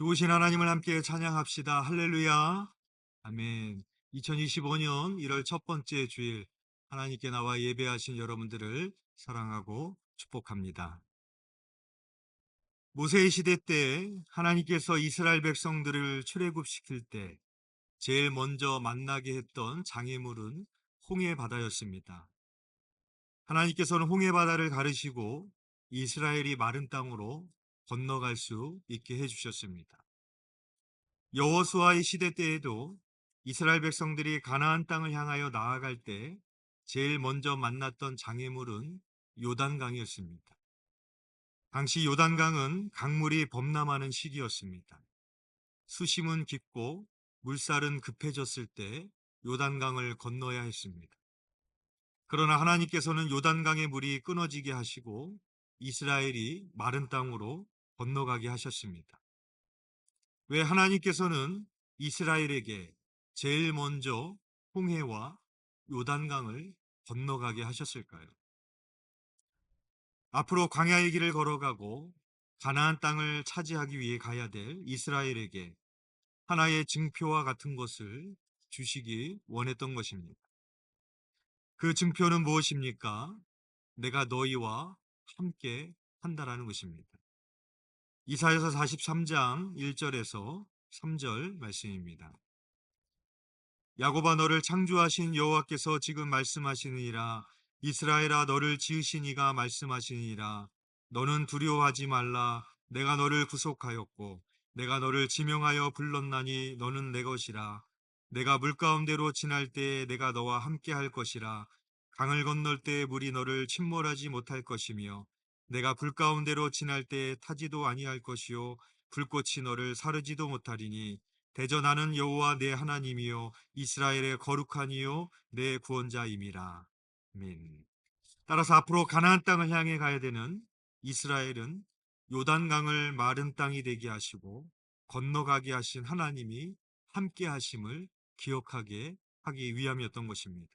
좋으신 하나님을 함께 찬양합시다. 할렐루야. 아멘. 2025년 1월 첫 번째 주일, 하나님께 나와 예배하신 여러분들을 사랑하고 축복합니다. 모세의 시대 때 하나님께서 이스라엘 백성들을 출애굽시킬 때 제일 먼저 만나게 했던 장애물은 홍해 바다였습니다. 하나님께서는 홍해 바다를 가르시고 이스라엘이 마른 땅으로 건너갈 수 있게 해주셨습니다. 여호수아의 시대 때에도 이스라엘 백성들이 가나안 땅을 향하여 나아갈 때 제일 먼저 만났던 장애물은 요단강이었습니다. 당시 요단강은 강물이 범람하는 시기였습니다. 수심은 깊고 물살은 급해졌을 때 요단강을 건너야 했습니다. 그러나 하나님께서는 요단강의 물이 끊어지게 하시고 이스라엘이 마른 땅으로 건너가게 하셨습니다. 왜 하나님께서는 이스라엘에게 제일 먼저 홍해와 요단강을 건너가게 하셨을까요? 앞으로 광야의 길을 걸어가고 가나안 땅을 차지하기 위해 가야 될 이스라엘에게 하나의 증표와 같은 것을 주시기 원했던 것입니다. 그 증표는 무엇입니까? 내가 너희와 함께 한다라는 것입니다. 이사야서 43장 1절에서 3절 말씀입니다. 야곱아, 너를 창조하신 여호와께서 지금 말씀하시느니라. 이스라엘아, 너를 지으신 이가 말씀하시느니라. 너는 두려워하지 말라. 내가 너를 구속하였고 내가 너를 지명하여 불렀나니 너는 내 것이라. 내가 물 가운데로 지날 때에 내가 너와 함께 할 것이라. 강을 건널 때에 물이 너를 침몰하지 못할 것이며 내가 불 가운데로 지날 때에 타지도 아니할 것이요 불꽃이 너를 사르지도 못하리니 대저 나는 여호와 내 하나님이요 이스라엘의 거룩한 이요 내 구원자임이라. 아멘. 따라서 앞으로 가나안 땅을 향해 가야 되는 이스라엘은 요단강을 마른 땅이 되게 하시고 건너가게 하신 하나님이 함께 하심을 기억하게 하기 위함이었던 것입니다.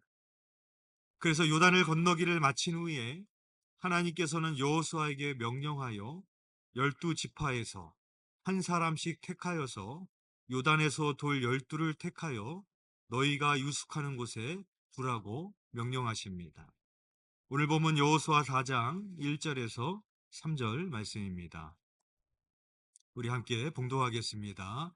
그래서 요단을 건너기를 마친 후에 하나님께서는 여호수아에게 명령하여 12지파에서 한 사람씩 택하여서 요단에서 돌 12를 택하여 너희가 유숙하는 곳에 두라고 명령하십니다. 오늘 본문 여호수아 4장 1절에서 3절 말씀입니다. 우리 함께 봉독하겠습니다.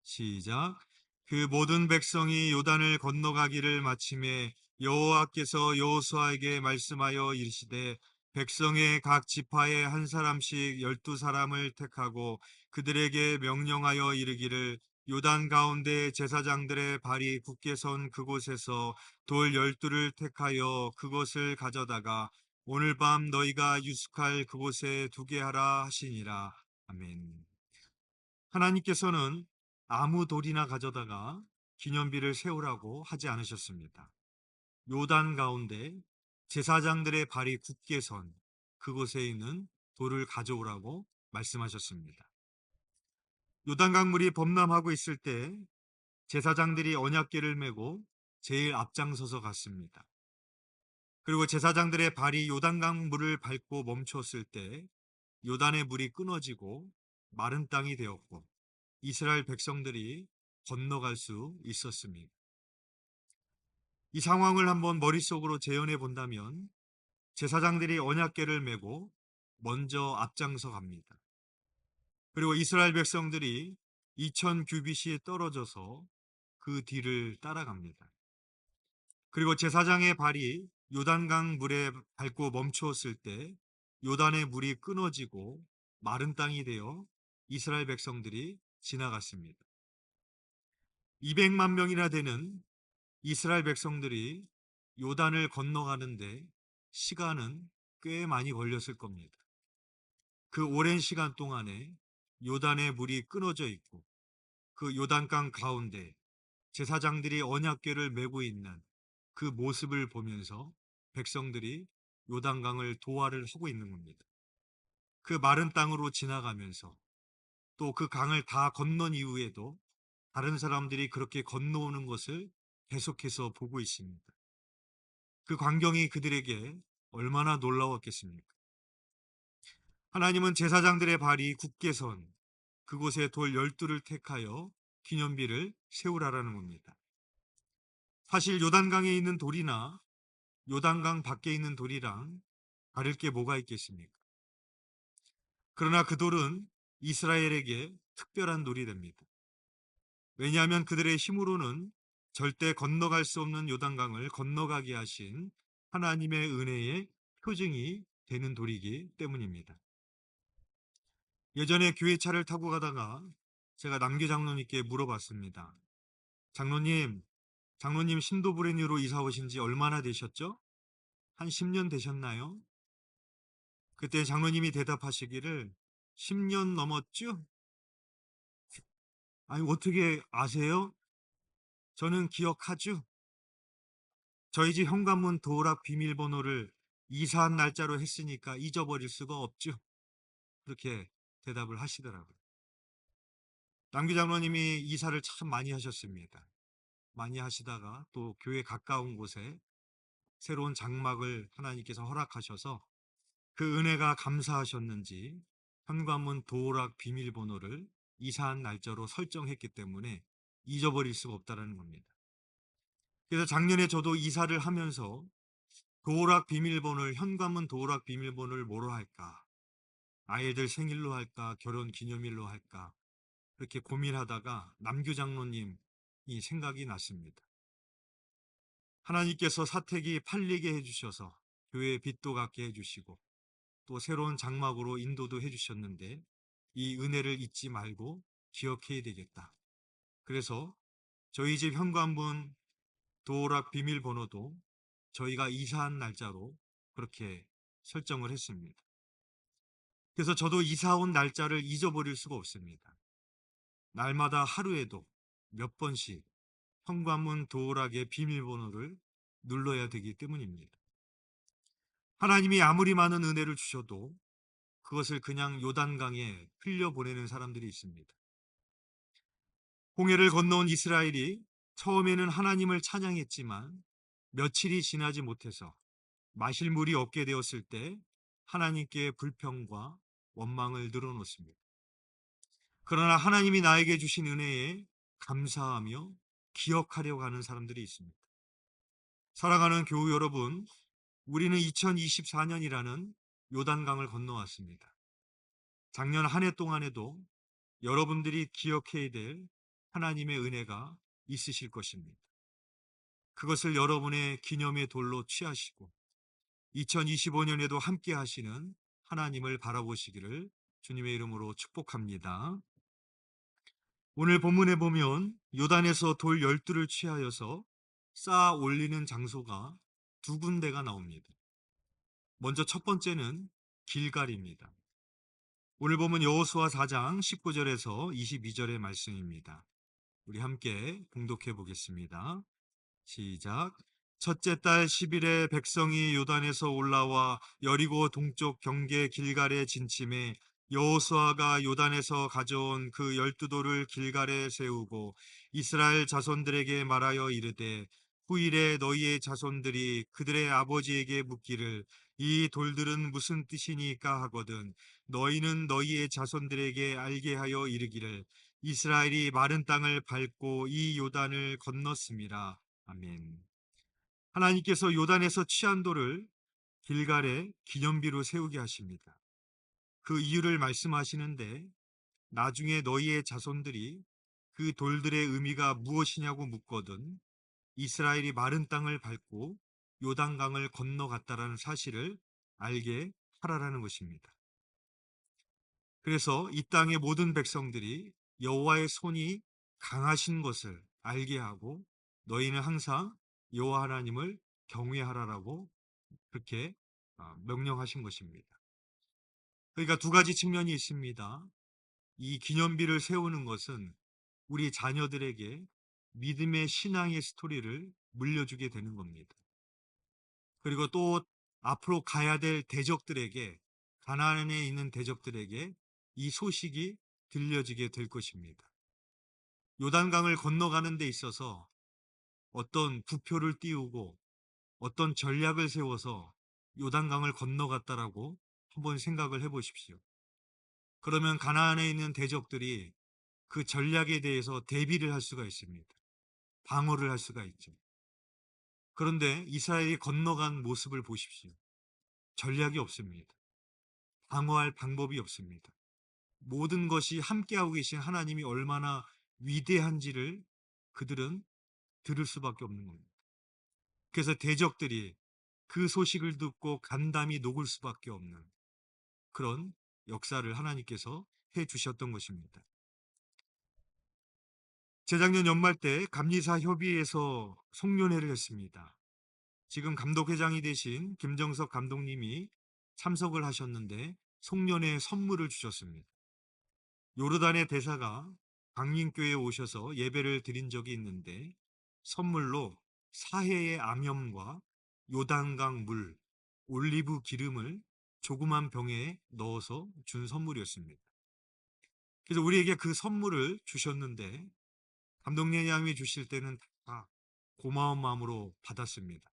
시작. 그 모든 백성이 요단을 건너가기를 마침에 여호와께서 여호수아에게 말씀하여 이르시되 백성의 각 지파에 한 사람씩 12사람을 택하고 그들에게 명령하여 이르기를 요단 가운데 제사장들의 발이 굳게 선 그곳에서 돌 12를 택하여 그것을 가져다가 오늘 밤 너희가 유숙할 그곳에 두게 하라 하시니라. 아멘. 하나님께서는 아무 돌이나 가져다가 기념비를 세우라고 하지 않으셨습니다. 요단 가운데 제사장들의 발이 굳게 선 그곳에 있는 돌을 가져오라고 말씀하셨습니다. 요단강 물이 범람하고 있을 때 제사장들이 언약궤를 메고 제일 앞장서서 갔습니다. 그리고 제사장들의 발이 요단강 물을 밟고 멈췄을 때 요단의 물이 끊어지고 마른 땅이 되었고 이스라엘 백성들이 건너갈 수 있었습니다. 이 상황을 한번 머릿속으로 재현해 본다면 제사장들이 언약궤를 메고 먼저 앞장서 갑니다. 그리고 이스라엘 백성들이 2000규빗이 떨어져서 그 뒤를 따라갑니다. 그리고 제사장의 발이 요단강 물에 밟고 멈추었을 때 요단의 물이 끊어지고 마른 땅이 되어 이스라엘 백성들이 지나갔습니다. 200만 명이나 되는 이스라엘 백성들이 요단을 건너가는데 시간은 꽤 많이 걸렸을 겁니다. 그 오랜 시간 동안에 요단의 물이 끊어져 있고 그 요단강 가운데 제사장들이 언약궤를 메고 있는 그 모습을 보면서 백성들이 요단강을 도하를 하고 있는 겁니다. 그 마른 땅으로 지나가면서 또 그 강을 다 건넌 이후에도 다른 사람들이 그렇게 건너오는 것을 계속해서 보고 있습니다. 그 광경이 그들에게 얼마나 놀라웠겠습니까? 하나님은 제사장들의 발이 굳게 선 그곳에 돌 12를 택하여 기념비를 세우라라는 겁니다. 사실 요단강에 있는 돌이나 요단강 밖에 있는 돌이랑 다를 게 뭐가 있겠습니까? 그러나 그 돌은 이스라엘에게 특별한 돌이 됩니다. 왜냐하면 그들의 힘으로는 절대 건너갈 수 없는 요단강을 건너가게 하신 하나님의 은혜의 표징이 되는 돌이기 때문입니다. 예전에 교회 차를 타고 가다가 제가 남교 장로님께 물어봤습니다. 장로님 신도브레뉴로 이사 오신 지 얼마나 되셨죠? 한 10년 되셨나요? 그때 장로님이 대답하시기를 10년 넘었죠? 아니, 어떻게 아세요? 저는 기억하죠? 저희 집 현관문 도어락 비밀번호를 이사한 날짜로 했으니까 잊어버릴 수가 없죠. 그렇게 대답을 하시더라고요. 남규 장로님이 이사를 참 많이 하셨습니다. 많이 하시다가 또 교회 가까운 곳에 새로운 장막을 하나님께서 허락하셔서 그 은혜가 감사하셨는지 현관문 도어락 비밀번호를 이사한 날짜로 설정했기 때문에 잊어버릴 수가 없다는 겁니다. 그래서 작년에 저도 이사를 하면서 도어락 비밀번호를 현관문 도어락 비밀번호를 뭐로 할까? 아이들 생일로 할까? 결혼 기념일로 할까? 그렇게 고민하다가 남규 장로님이 생각이 났습니다. 하나님께서 사택이 팔리게 해주셔서 교회에 빚도 갚게 해주시고 또 새로운 장막으로 인도도 해주셨는데 이 은혜를 잊지 말고 기억해야 되겠다. 그래서 저희 집 현관문 도어락 비밀번호도 저희가 이사한 날짜로 그렇게 설정을 했습니다. 그래서 저도 이사 온 날짜를 잊어버릴 수가 없습니다. 날마다 하루에도 몇 번씩 현관문 도어락의 비밀번호를 눌러야 되기 때문입니다. 하나님이 아무리 많은 은혜를 주셔도 그것을 그냥 요단강에 흘려보내는 사람들이 있습니다. 홍해를 건너온 이스라엘이 처음에는 하나님을 찬양했지만 며칠이 지나지 못해서 마실 물이 없게 되었을 때 하나님께 불평과 원망을 늘어놓습니다. 그러나 하나님이 나에게 주신 은혜에 감사하며 기억하려고 하는 사람들이 있습니다. 사랑하는 교우 여러분, 우리는 2024년이라는 요단강을 건너왔습니다. 작년 한 해 동안에도 여러분들이 기억해야 될 하나님의 은혜가 있으실 것입니다. 그것을 여러분의 기념의 돌로 취하시고 2025년에도 함께 하시는 하나님을 바라보시기를 주님의 이름으로 축복합니다. 오늘 본문에 보면 요단에서 돌 12를 취하여서 쌓아 올리는 장소가 두 군데가 나옵니다. 먼저 첫 번째는 길갈입니다. 오늘 보면 여호수아 4장 19절에서 22절의 말씀입니다. 우리 함께 봉독해 보겠습니다. 시작. 첫째 달 10일에 백성이 요단에서 올라와 여리고 동쪽 경계 길갈에 진침해 여호수아가 요단에서 가져온 그 12돌을 길갈에 세우고 이스라엘 자손들에게 말하여 이르되 후일에 너희의 자손들이 그들의 아버지에게 묻기를 이 돌들은 무슨 뜻이니까 하거든 너희는 너희의 자손들에게 알게 하여 이르기를 이스라엘이 마른 땅을 밟고 이 요단을 건넜습니다. 아멘. 하나님께서 요단에서 취한 돌을 길갈에 기념비로 세우게 하십니다. 그 이유를 말씀하시는데 나중에 너희의 자손들이 그 돌들의 의미가 무엇이냐고 묻거든 이스라엘이 마른 땅을 밟고 요단강을 건너갔다라는 사실을 알게 하라라는 것입니다. 그래서 이 땅의 모든 백성들이 여호와의 손이 강하신 것을 알게 하고 너희는 항상 여호와 하나님을 경외하라라고 그렇게 명령하신 것입니다. 그러니까 두 가지 측면이 있습니다. 이 기념비를 세우는 것은 우리 자녀들에게 믿음의 신앙의 스토리를 물려주게 되는 겁니다. 그리고 또 앞으로 가야 될 대적들에게 가나안에 있는 대적들에게 이 소식이 들려지게 될 것입니다. 요단강을 건너가는 데 있어서 어떤 부표를 띄우고 어떤 전략을 세워서 요단강을 건너갔다라고 한번 생각을 해보십시오. 그러면 가나안에 있는 대적들이 그 전략에 대해서 대비를 할 수가 있습니다. 방어를 할 수가 있죠. 그런데 이스라엘이 건너간 모습을 보십시오. 전략이 없습니다. 방어할 방법이 없습니다. 모든 것이 함께하고 계신 하나님이 얼마나 위대한지를 그들은 들을 수밖에 없는 겁니다. 그래서 대적들이 그 소식을 듣고 간담이 녹을 수밖에 없는 그런 역사를 하나님께서 해 주셨던 것입니다. 재작년 연말 때 감리사 협의회에서 송년회를 했습니다. 지금 감독회장이 되신 김정석 감독님이 참석을 하셨는데 송년회 선물을 주셨습니다. 요르단의 대사가 강림교회에 오셔서 예배를 드린 적이 있는데 선물로 사해의 암염과 요단강 물, 올리브 기름을 조그만 병에 넣어서 준 선물이었습니다. 그래서 우리에게 그 선물을 주셨는데 감독회장이 주실 때는 다 고마운 마음으로 받았습니다.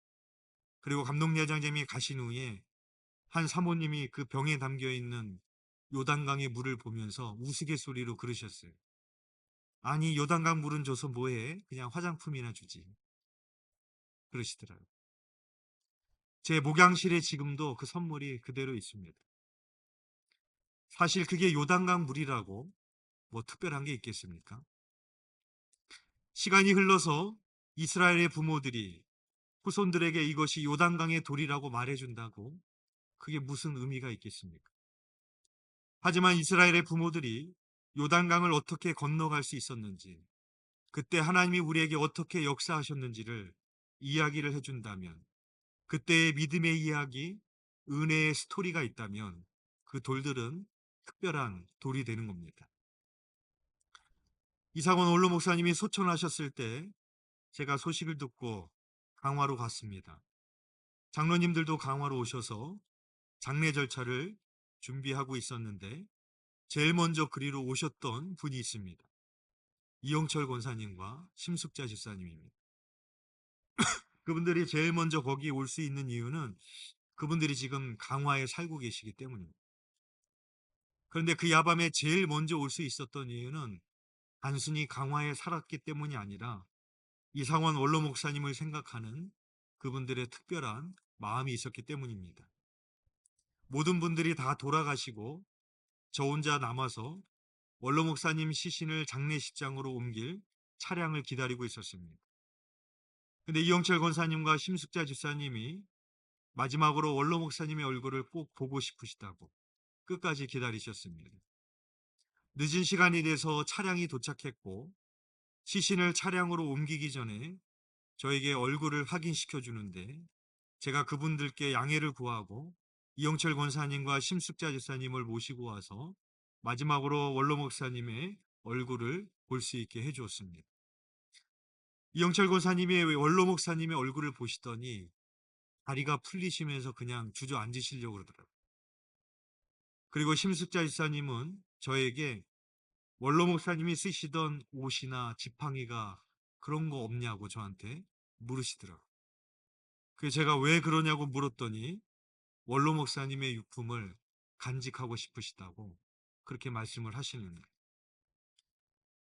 그리고 감독회장님이 가신 후에 한 사모님이 그 병에 담겨 있는 요단강의 물을 보면서 우스갯소리로 그러셨어요. 아니, 요단강 물은 줘서 뭐해? 그냥 화장품이나 주지. 그러시더라고요. 제 목양실에 지금도 그 선물이 그대로 있습니다. 사실 그게 요단강 물이라고 뭐 특별한 게 있겠습니까? 시간이 흘러서 이스라엘의 부모들이 후손들에게 이것이 요단강의 돌이라고 말해준다고 그게 무슨 의미가 있겠습니까? 하지만 이스라엘의 부모들이 요단강을 어떻게 건너갈 수 있었는지, 그때 하나님이 우리에게 어떻게 역사하셨는지를 이야기를 해준다면, 그때의 믿음의 이야기, 은혜의 스토리가 있다면 그 돌들은 특별한 돌이 되는 겁니다. 이상원 원로 목사님이 소천하셨을 때 제가 소식을 듣고 강화로 갔습니다. 장로님들도 강화로 오셔서 장례 절차를 준비하고 있었는데 제일 먼저 그리로 오셨던 분이 있습니다. 이영철 권사님과 심숙자 집사님입니다. 그분들이 제일 먼저 거기 올 수 있는 이유는 그분들이 지금 강화에 살고 계시기 때문입니다. 그런데 그 야밤에 제일 먼저 올 수 있었던 이유는 단순히 강화에 살았기 때문이 아니라 이상원 원로 목사님을 생각하는 그분들의 특별한 마음이 있었기 때문입니다. 모든 분들이 다 돌아가시고 저 혼자 남아서 원로 목사님 시신을 장례식장으로 옮길 차량을 기다리고 있었습니다. 근데 이영철 권사님과 심숙자 집사님이 마지막으로 원로 목사님의 얼굴을 꼭 보고 싶으시다고 끝까지 기다리셨습니다. 늦은 시간이 돼서 차량이 도착했고 시신을 차량으로 옮기기 전에 저에게 얼굴을 확인시켜 주는데 제가 그분들께 양해를 구하고 이영철 권사님과 심숙자 집사님을 모시고 와서 마지막으로 원로 목사님의 얼굴을 볼 수 있게 해주었습니다. 이영철 권사님이 원로 목사님의 얼굴을 보시더니 다리가 풀리시면서 그냥 주저앉으시려고 그러더라고요. 그리고 심숙자 집사님은 저에게 원로 목사님이 쓰시던 옷이나 지팡이가 그런 거 없냐고 저한테 물으시더라고요. 그래서 제가 왜 그러냐고 물었더니 원로 목사님의 유품을 간직하고 싶으시다고 그렇게 말씀을 하시는 거예요.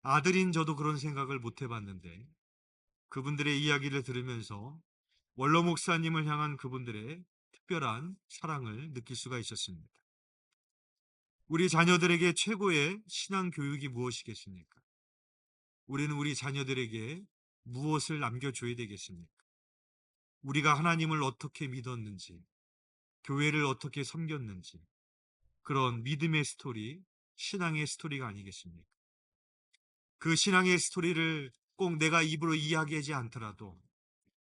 아들인 저도 그런 생각을 못 해봤는데 그분들의 이야기를 들으면서 원로 목사님을 향한 그분들의 특별한 사랑을 느낄 수가 있었습니다. 우리 자녀들에게 최고의 신앙 교육이 무엇이겠습니까? 우리는 우리 자녀들에게 무엇을 남겨줘야 되겠습니까? 우리가 하나님을 어떻게 믿었는지, 교회를 어떻게 섬겼는지, 그런 믿음의 스토리, 신앙의 스토리가 아니겠습니까? 그 신앙의 스토리를 꼭 내가 입으로 이야기하지 않더라도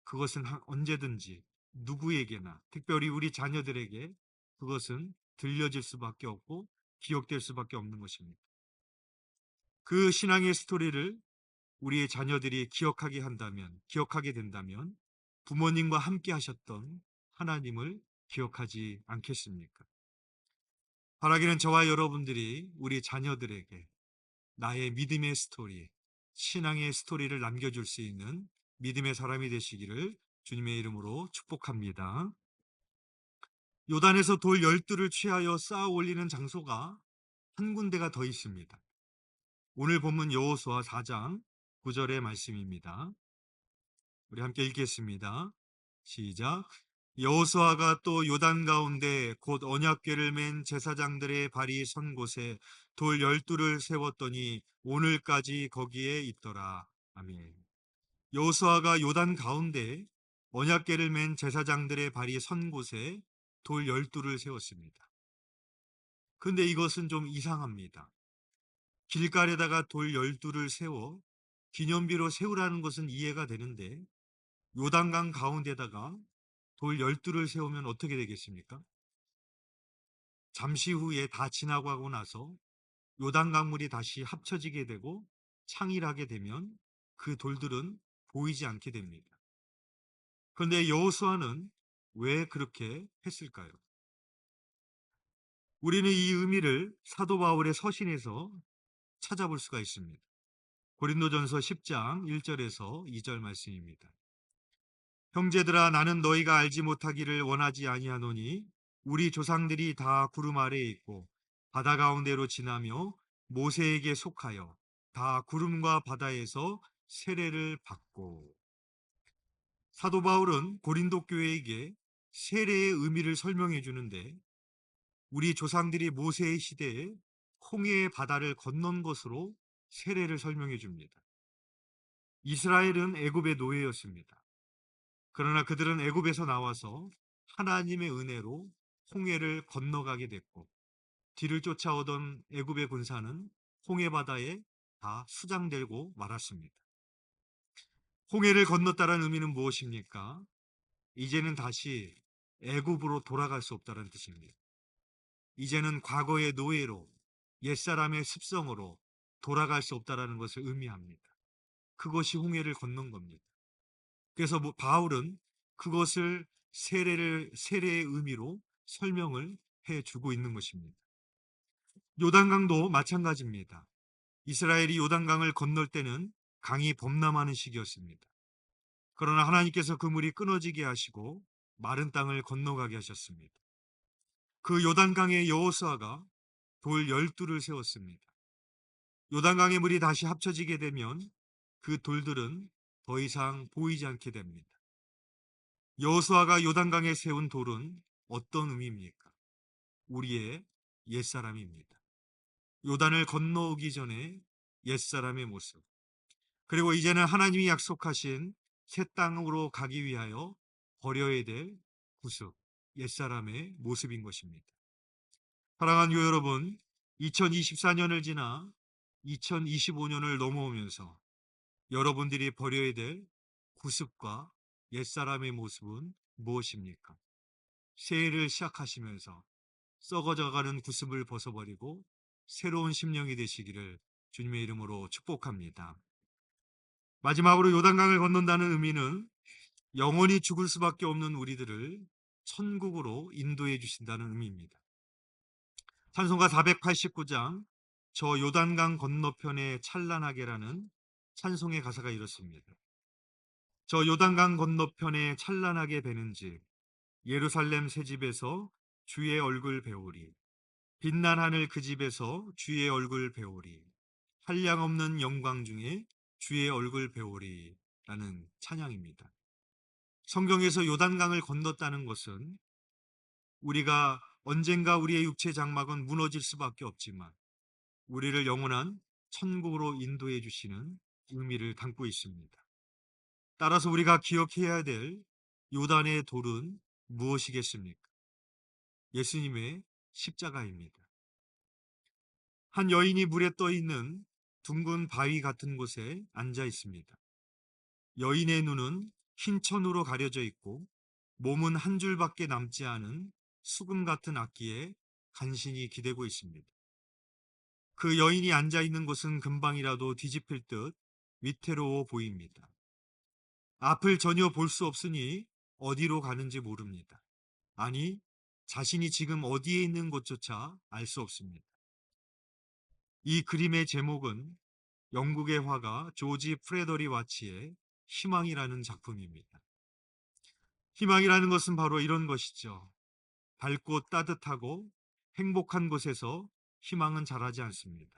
그것은 언제든지 누구에게나, 특별히 우리 자녀들에게 그것은 들려질 수밖에 없고 기억될 수밖에 없는 것입니다. 그 신앙의 스토리를 우리의 자녀들이 기억하게 된다면 부모님과 함께 하셨던 하나님을 기억하지 않겠습니까? 바라기는 저와 여러분들이 우리 자녀들에게 나의 믿음의 스토리, 신앙의 스토리를 남겨줄 수 있는 믿음의 사람이 되시기를 주님의 이름으로 축복합니다. 요단에서 돌 12를 취하여 쌓아 올리는 장소가 한 군데가 더 있습니다. 오늘 본문 여호수아 4장 9절의 말씀입니다. 우리 함께 읽겠습니다. 시작. 여호수아가 또 요단 가운데 곧 언약궤를 맨 제사장들의 발이 선 곳에 돌 12를 세웠더니 오늘까지 거기에 있더라. 아멘. 여호수아가 요단 가운데 언약궤를 맨 제사장들의 발이 선 곳에 돌 12를 세웠습니다. 근데 이것은 좀 이상합니다. 길가에다가 돌 12를 세워 기념비로 세우라는 것은 이해가 되는데 요단강 가운데다가 돌 12를 세우면 어떻게 되겠습니까? 잠시 후에 다 지나고 하고 나서 요단강물이 다시 합쳐지게 되고 창일하게 되면 그 돌들은 보이지 않게 됩니다. 그런데 여호수아는 왜 그렇게 했을까요? 우리는 이 의미를 사도 바울의 서신에서 찾아볼 수가 있습니다. 고린도전서 10장 1절에서 2절 말씀입니다. 형제들아, 나는 너희가 알지 못하기를 원하지 아니하노니 우리 조상들이 다 구름 아래에 있고 바다 가운데로 지나며 모세에게 속하여 다 구름과 바다에서 세례를 받고. 사도 바울은 고린도 교회에게 세례의 의미를 설명해 주는데 우리 조상들이 모세의 시대에 홍해의 바다를 건넌 것으로 세례를 설명해 줍니다. 이스라엘은 애굽의 노예였습니다. 그러나 그들은 애굽에서 나와서 하나님의 은혜로 홍해를 건너가게 됐고 뒤를 쫓아오던 애굽의 군사는 홍해 바다에 다 수장되고 말았습니다. 홍해를 건넜다는 의미는 무엇입니까? 이제는 다시 애굽으로 돌아갈 수 없다는 뜻입니다. 이제는 과거의 노예로 옛사람의 습성으로 돌아갈 수 없다는 것을 의미합니다. 그것이 홍해를 건넌 겁니다. 그래서 바울은 그것을 세례의 의미로 설명을 해주고 있는 것입니다. 요단강도 마찬가지입니다. 이스라엘이 요단강을 건널 때는 강이 범람하는 시기였습니다. 그러나 하나님께서 그 물이 끊어지게 하시고 마른 땅을 건너가게 하셨습니다. 그 요단강에 여호수아가 돌 12를 세웠습니다. 요단강의 물이 다시 합쳐지게 되면 그 돌들은 더 이상 보이지 않게 됩니다. 여호수아가 요단강에 세운 돌은 어떤 의미입니까? 우리의 옛사람입니다. 요단을 건너오기 전에 옛사람의 모습, 그리고 이제는 하나님이 약속하신 새 땅으로 가기 위하여 버려야 될 구속, 옛사람의 모습인 것입니다. 사랑하는 교회 여러분, 2024년을 지나 2025년을 넘어오면서 여러분들이 버려야 될 구습과 옛사람의 모습은 무엇입니까? 새해를 시작하시면서 썩어져가는 구습을 벗어버리고 새로운 심령이 되시기를 주님의 이름으로 축복합니다. 마지막으로 요단강을 건넌다는 의미는 영원히 죽을 수밖에 없는 우리들을 천국으로 인도해 주신다는 의미입니다. 찬송가 489장 저 요단강 건너편에 찬란하게라는 찬송의 가사가 이렇습니다. 저 요단강 건너편에 찬란하게 배는지 예루살렘 새 집에서 주의 얼굴 배우리. 빛난 하늘 그 집에서 주의 얼굴 배우리. 한량없는 영광 중에 주의 얼굴 배우리 라는 찬양입니다. 성경에서 요단강을 건넜다는 것은 우리가 언젠가 우리의 육체 장막은 무너질 수밖에 없지만 우리를 영원한 천국으로 인도해 주시는 의미를 담고 있습니다. 따라서 우리가 기억해야 될 요단의 돌은 무엇이겠습니까? 예수님의 십자가입니다. 한 여인이 물에 떠 있는 둥근 바위 같은 곳에 앉아 있습니다. 여인의 눈은 흰 천으로 가려져 있고 몸은 한 줄밖에 남지 않은 수금 같은 악기에 간신히 기대고 있습니다. 그 여인이 앉아 있는 곳은 금방이라도 뒤집힐 듯 위태로워 보입니다. 앞을 전혀 볼 수 없으니 어디로 가는지 모릅니다. 아니, 자신이 지금 어디에 있는 것조차 알 수 없습니다. 이 그림의 제목은 영국의 화가 조지 프레더리 와치의 희망이라는 작품입니다. 희망이라는 것은 바로 이런 것이죠. 밝고 따뜻하고 행복한 곳에서 희망은 자라지 않습니다.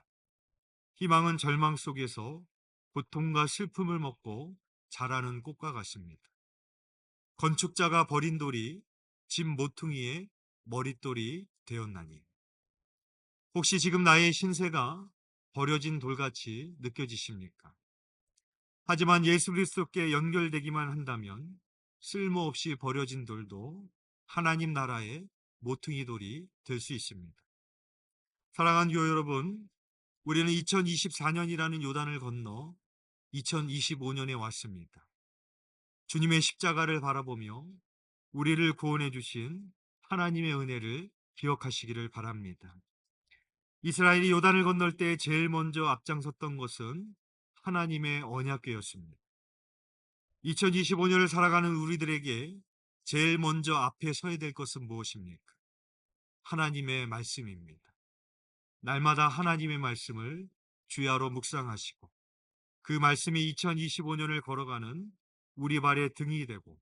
희망은 절망 속에서 고통과 슬픔을 먹고 자라는 꽃과 같습니다. 건축자가 버린 돌이 집 모퉁이의 머릿돌이 되었나니. 혹시 지금 나의 신세가 버려진 돌같이 느껴지십니까? 하지만 예수 그리스도께 연결되기만 한다면 쓸모없이 버려진 돌도 하나님 나라의 모퉁이 돌이 될 수 있습니다. 사랑하는 교회 여러분, 우리는 2024년이라는 요단을 건너 2025년에 왔습니다. 주님의 십자가를 바라보며 우리를 구원해 주신 하나님의 은혜를 기억하시기를 바랍니다. 이스라엘이 요단을 건널 때 제일 먼저 앞장섰던 것은 하나님의 언약궤였습니다. 2025년을 살아가는 우리들에게 제일 먼저 앞에 서야 될 것은 무엇입니까? 하나님의 말씀입니다. 날마다 하나님의 말씀을 주야로 묵상하시고 그 말씀이 2025년을 걸어가는 우리 발의 등이 되고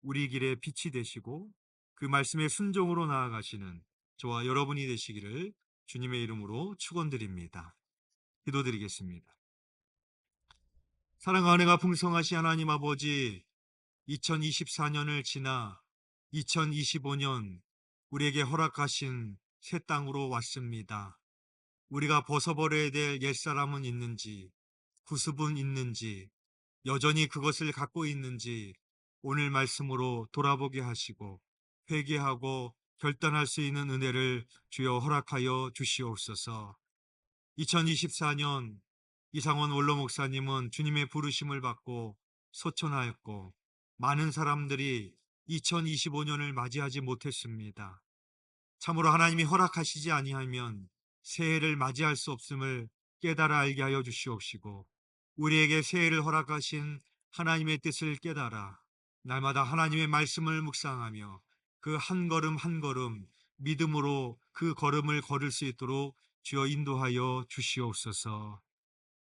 우리 길의 빛이 되시고 그 말씀의 순종으로 나아가시는 저와 여러분이 되시기를 주님의 이름으로 축원드립니다. 기도드리겠습니다. 사랑과 은혜가 풍성하신 하나님 아버지, 2024년을 지나 2025년 우리에게 허락하신 새 땅으로 왔습니다. 우리가 벗어버려야 될 옛사람은 있는지, 구습은 있는지, 여전히 그것을 갖고 있는지 오늘 말씀으로 돌아보게 하시고 회개하고 결단할 수 있는 은혜를 주여 허락하여 주시옵소서. 2024년 이상원 원로 목사님은 주님의 부르심을 받고 소천하였고 많은 사람들이 2025년을 맞이하지 못했습니다. 참으로 하나님이 허락하시지 아니하면 새해를 맞이할 수 없음을 깨달아 알게 하여 주시옵시고 우리에게 새해를 허락하신 하나님의 뜻을 깨달아 날마다 하나님의 말씀을 묵상하며 그 한 걸음 한 걸음 믿음으로 그 걸음을 걸을 수 있도록 주여 인도하여 주시옵소서.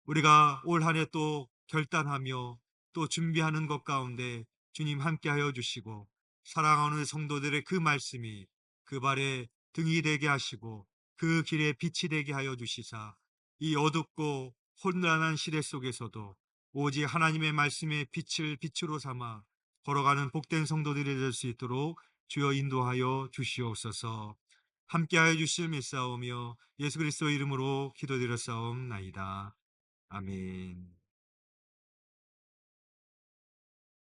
우리가 올 한 해 또 결단하며 또 준비하는 것 가운데 주님 함께하여 주시고 사랑하는 성도들의 그 말씀이 그 발에 등이 되게 하시고 그 길에 빛이 되게 하여 주시사 이 어둡고 혼란한 시대 속에서도 오직 하나님의 말씀의 빛을 빛으로 삼아 걸어가는 복된 성도들이 될 수 있도록 주여 인도하여 주시옵소서. 함께하여 주실 믿사오며 예수 그리스도 이름으로 기도드렸사옵나이다. 아멘.